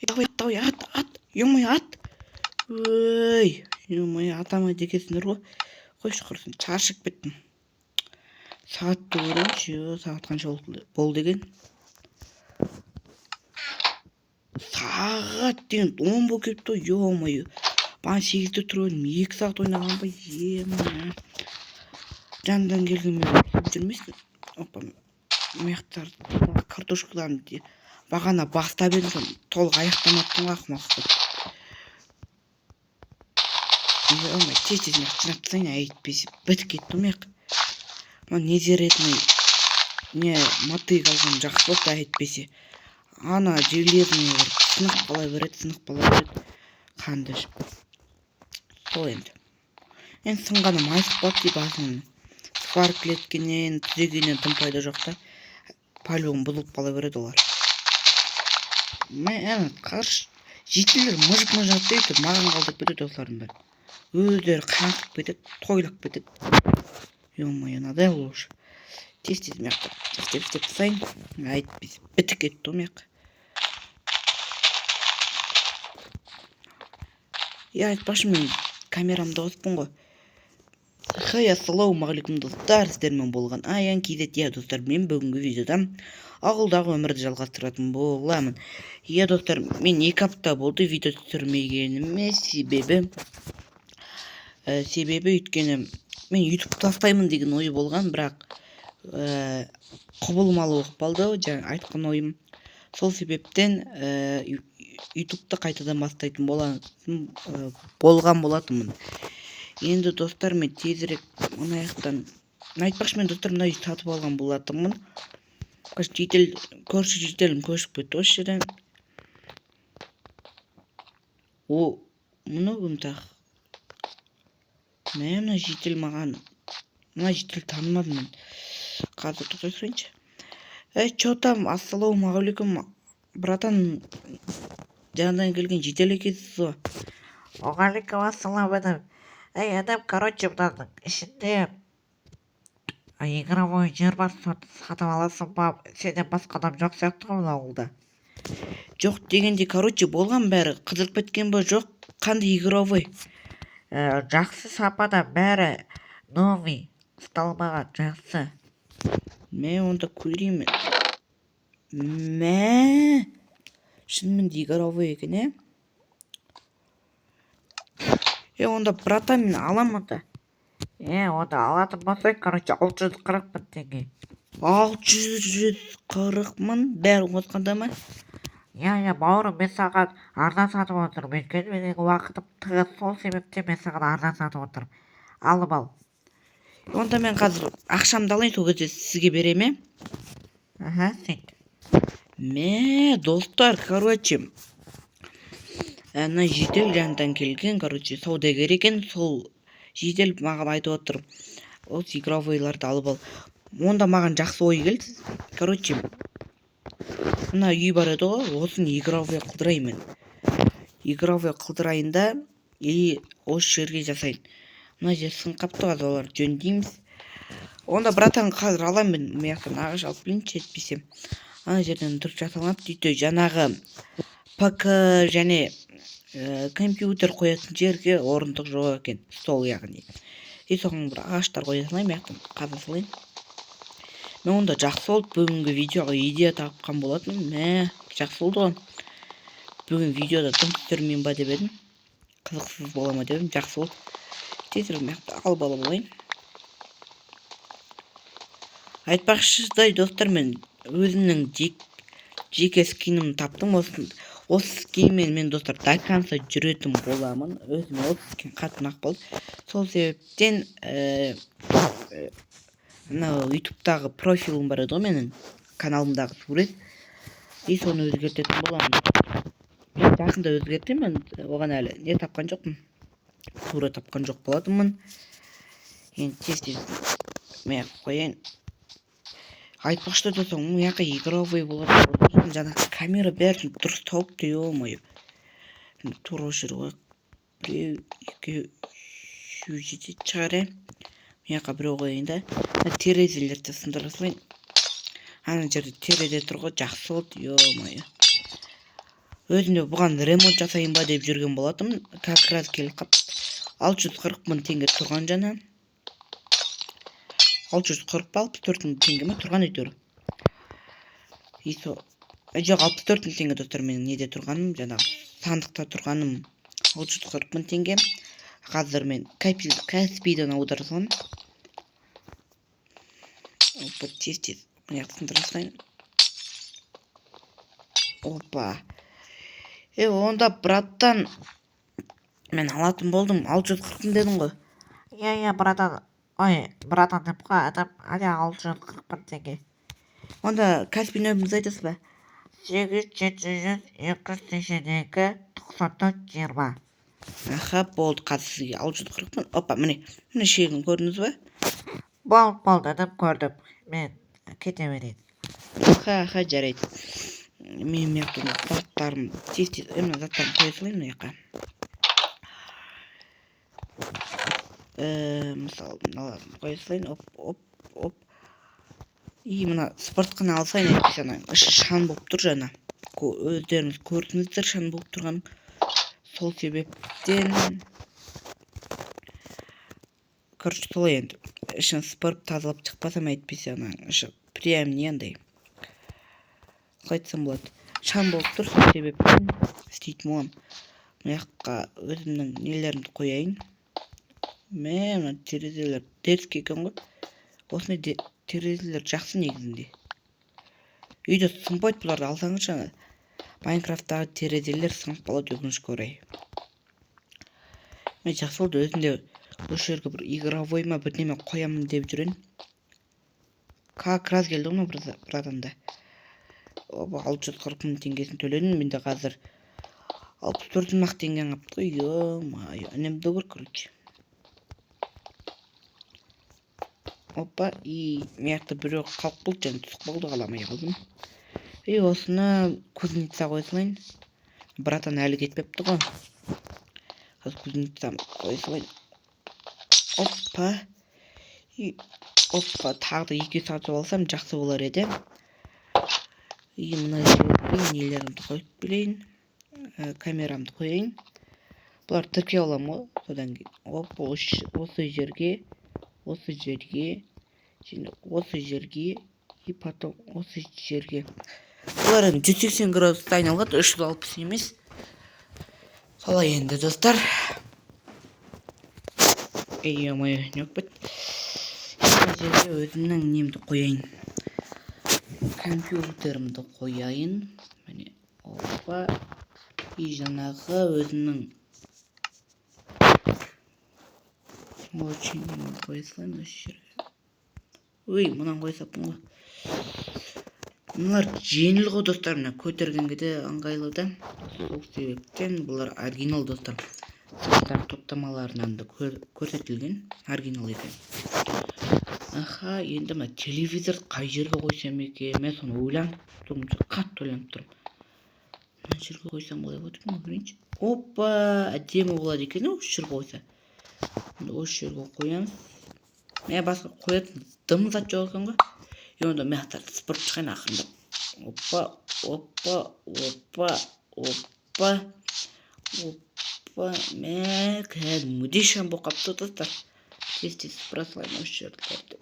Давай, ат. Ё-моё, ат. Ой, ё-моё, атамай декесіңдер ғой. Қойшы құрсын, шаршып кеттім. Сағатты көрейінші, сағат қанша болды екен? Сағат деген 10 болып кетті, ё-моё. Баған 8-де тұрып едім, 2 сағат ойнаған ба, ё-моё. Жандан келген мен жүрмесін. Опа, мияқтар картошкадан бағана бастап едім, толық аяқтаматтың ақымақ. Ё-моё, тез мияқ жинап тастайын, әйтпесе бітіп кетті мияқ. Не зеретіні, не мотык алған жақсы болды, әйтпесе. Ана железный бір сынық бала береді. Қанды ішіп. Сол енді. Енді сынғаны майысып болады дейді басынан. Спарклеткенен, түзегенен тым пайда жоқ та. Палуын бұзылып қала береді олар. Мен қарш жетілер мыжып дейді, маған қалдырып кетеді осылардың бәрі. Өздері қаңқып кетеді, тойлап кетеді. Ё-моё, надай лучше. Тез мияқтап істеп тастайын. Әйтпесе бітіп кетті мияқ. Айтпашы, мен камерамды қоспын ғой. Хей, ассалаумағалейкум достар, сіздермен болған Аян KZ. Достар, мен бүгінгі видеода ауылдағы өмірді жалғастыратын боламын. Достар, мен 2 апта болды видео түсірмегеніме, себебі өйткені мен YouTube тастаймын деген ой болған, бірақ құбылмалы болып қалды, жаңа айтқан ойым. Сол себептен YouTube'ты қайтадан бастайтын болған болатынмын. Енді достар, мен тезірек мына жақтан айтпақшы, мен достар мына үй сатып алған болатынмын. Көрші жетелім көшіп кетті осы жерден. Мұны кім тақ? Мына жетел маған. Мына жетел танымадым мен. Қазір тоқтай сұрайыншы. Чё там, ассалаумағалейкум, братан, жаңадан келген жетел екенсіз ғой. Оғалейкум ассалам, адам. Адам, короче, мынаның ішінде игровой жер бар, сатып аласың ба? Сенен басқа адам жоқ сияқты ғой мына ауылда. Жоқ дегенде, короче, болған бәрі қыдырып кеткен ба, жоқ? Қандай игровой? Жақсы сапада, бәрі новый, ұсталмаған, жақсы. Мен онда көреймін. Шынымен де игровой екен, онда братан, мен алам онда. Онда алатын болсаң, короче, 640 мың теңге. 640 мың бәрі қосқанда ма? Бауырым, мен саған арна сатып отырмын. Өйткені менің уақытым тығыз, сол себептен мен саған арна сатып отырмын. Алып ал. Онда мен қазір ақшамды алайын, сол кезде сізге берем, сөйт. Достар, короче, ана жетел жандан келген, короче, саудагер екен, сол жетел маған айтып отыр, осы игровойларды алып ал. Онда маған жақсы ой келді. Короче, мына үй бар еді ғой, осын игровой қылдырайын. Игровой қылдырайын да, осы жерге жасайын. Мына жер сынқапты, қазір олар жөндейміз. Онда братан, қазір алам мен, мияқтан ағаш алып білінші етпесем. Ана жерден дұрыс жасалмапты дейді, жаңағы ПК және компьютер қоятын жерге орындық жоқ екен, стол яғни. Соған бір ағаштар қоя салайын, мияқтан қаза салайын. Мен онда жақсы болды, бүгінгі видеоға идея тапқан болатын. Жақсы болды ғой. Бүгін видеода тым түсірмейін ба деп едім. Қызықсыз бола ма деп едім, жақсы болды. Тезірек мияқты алып алайын. Айтпақшыдай достар, мен өзімнің жеке скинімді таптым. Осы скинмен мен достар до конца жүретін боламын. Өзіме осы скин қатты ұнап болды. Сол себептен ютубтағы профилім бар еді ғой менің, каналымдағы сурет. Соны өзгертетін боламын. Мен жақында өзгертемін, оған әлі не тапқан жоқпын. Сура тапқан жоқ болатынмын. Енді тез мияқ қояйын. Айтпақшы достар, мияққа игровой болады. Жаңағы камера бәрін дұрыс тауыпты, ё-моё. Тура жүр ғой. 1, 2, 3 жетеді шығар, мияққа біреу қояйын да. Терезелерді сындыра салайын. Ана жерде терезе тұр ғой, жақсы болды, ё-моё. өзүнө буган ремонт жасайын ба деп жүрген болатым. Как раз келип калып 640 000 теңге турган жана 640 ба 64 000 теңге ме турган өйтөр. Жок, 64 000 теңге достор, менин неде турганым, жана сандыкта турганым 640 000 теңге. Азыр мен Каспийден аударсам. Опа, тез мына сындырсайын. Опа. Онда браттан мен алатын болдум. 640 000 дедим го. Иә, братан. Ой, братан деп қойдым. Ане 640 000 теңге. Онда Каспий нөміріңізді айтасыз ба? 8-700-282-94-20. Аха, болды, қазір сізге 640 000. Опа, міне шегін көрдіңіз ба? Болды, деп көрдім. Мен кете берейін. Аха, жарайды. Мен мияқтың заттарым тез мына заттарын қоя салайын мына жаққа. Мысалы мыналарын қоя салайын. Оп. Мына спортқаны алсайын, жана шан болып тұр жана. Өздеріңіз көрдіңіздер шан болып тұрған. Сол себептен короче солай енді. Ішін спорт тазалап шықпасам әйтпесе ана прям не андай. Қайтсам болады. Шан болып тұр, сол себептен істейтін болам. Мына жаққа өзімнің нелерімді қояйын. Мына терезелер дерске екен ғой. Осындай терезелер жақсы негізінде. Үйде сынбайды, бұларды алсаңыз жаңа. Майнкрафттағы терезелер сынып қалады өкінішке орай. Мен жақсы болды, өзінде осы жерге бір игровой ма бірдеме қоямын деп жүрен. Как раз келді ғой братанда. 640 000 теңгесін төледім, менде қазір 64 000 теңге қапты ғой. Ё-мае, үнемді көр, короче. Опа, мияқты біреу қалып болды, және түсіп болды, қаламай қалдым. Осыны кузница қой салайын. Братан әлі кетпепті ғой. Қазір кузница қой салайын. Опа, тағы да 2 сатып алсам жақсы болар еді. Мына жерге нелерімді қойып білейін. Камерамды қояйын. Бұлар тіркей алам ғой. Содан кейін осы жерге и потом осы жерге. Бұлар 180 градусты айналады, 360 емес. Солай енді достар. Ё-моё, не өкпет. Бұл жерге өзімнің немді қояйын. Компьютерімді қояйын. Міне, опа. Жаңағы өзімнің очень қойсылайын осы жерге. Мұнан қойсаппын ғой. Бұлар жеңіл ғой достар, мына көтергенге де ыңғайлы да. Сол себептен бұлар оригинал достар. Сыздар топтамаларынан да көрсетілген оригинал екен. Аха, енді мына телевизор қай жерге қойсам екен? Мен соны ойланып тұрмын, қатты ойланып тұрмын. Мына жерге қойсам болай отырмын, көрейінші. Опа, әдемі болады екен, осы жерге қойса. Осы жерге қоямыз. Мен басқа қоятын дым зат жоқ екен ғой. Онда мен спорт шығайын ақырындап. Опа. Мен кәдімгідей шам болып қапты достар. Тез сыпырасылайын осы жерлерді.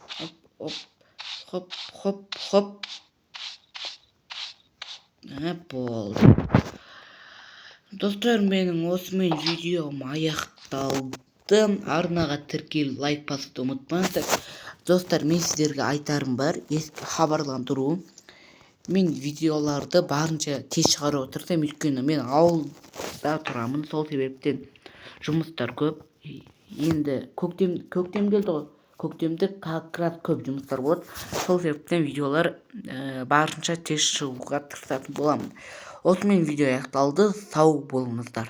Хоп. Болды. Достар, менің осымен видеом аяқталды. Арнаға тіркеліп лайк басуды ұмытпаңыздар. Достар, мен сіздерге айтарым бар, хабарландыру. Мен видеоларды барынша тез шығарып отырсам, өйткені мен ауылда тұрамын, сол себептен жұмыстар көп. Енді көктем келді ғой. Көктемде как раз көп жұмыстар болады. Сол себептен видеолар барынша тез шығуға тырысатын боламын. Осымен видео аяқталды. Сау болыңыздар.